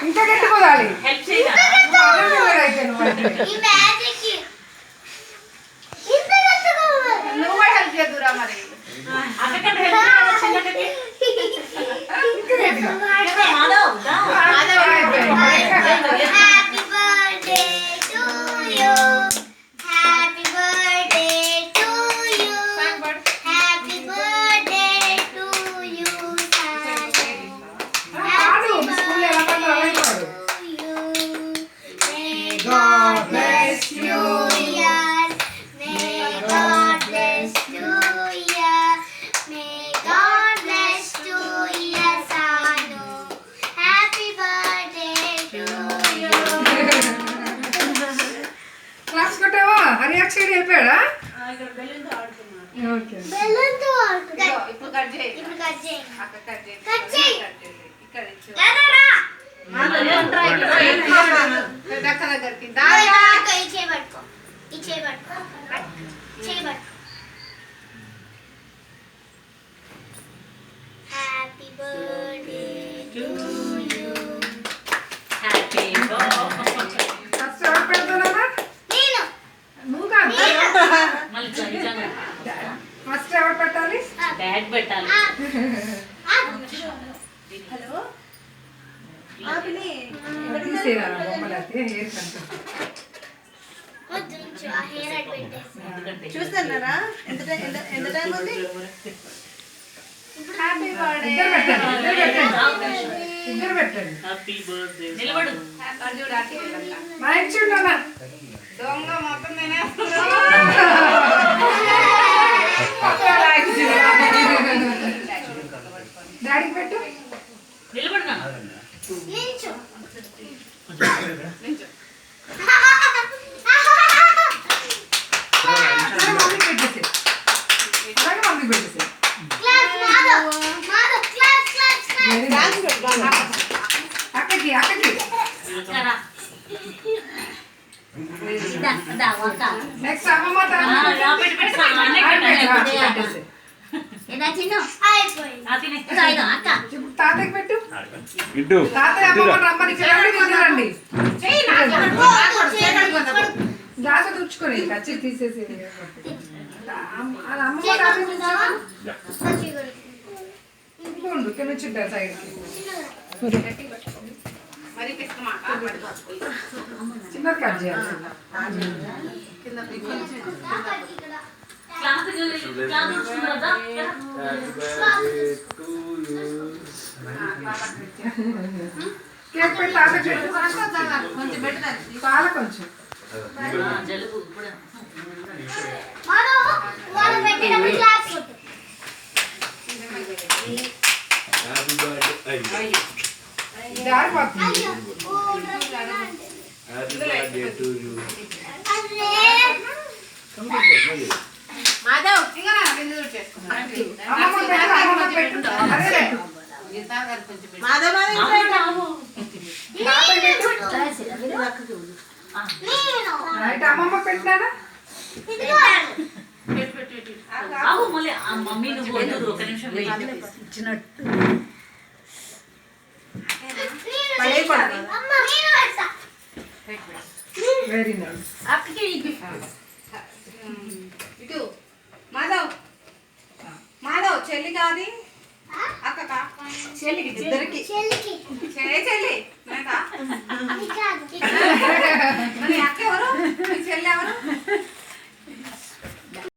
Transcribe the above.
ఇంకా గట్టుకోవాలి. నువ్వు కూడా హెల్ప్ చేద్దురా మరి. వెళ్ళిపోయాడా? ఇప్పుడు కట్ చేయి. Happy birthday to you. First ఎవరు పెడతానమ్మా? నువ్వు కాదు. ఫస్ట్ ఎవరు పెట్టాలి? డాడ్ పెట్టాలి. హలో చూస్తున్నారా? ఎంత టైం ఉంది? ఇద్దరు పెట్టండి. Happy birthday. నిలబడు. దొంగ మొత్తం నేనే. డాడీకి పెట్టు. నిలబడున్నా. మమ్మీకి పెట్టేసి. అలాగే మమ్మీకి పెట్టేసి. అక్కకి నెక్స్ట్ అమ్మమ్మ తాతకి పెట్టు. తాతయ్య అమ్మమ్మ రమ్మని రండి. గ్లాస్ తుడుచుకొని కచ్చి తీసేసి అమ్మమ్మ ఇంకోండు ఇక్కడ నుంచి ఉంటారు సైడ్కి. చిన్నది కట్ చేయాలి. కేక్ పెట్టి తాతకి పెట్టు. పాల కొంచెం మాధవ్ అమ్మమ్మ పెట్టినారా? మమ్మీ నువ్వు ఒక నిమిషం ఇచ్చినట్టు వెరీ నైస్. ఇటు మాధవ్ చెల్లి కాది అక్క చెల్లికి ఇద్దరికి చెల్లి అక్క ఎవరు? చెల్లి ఎవరు?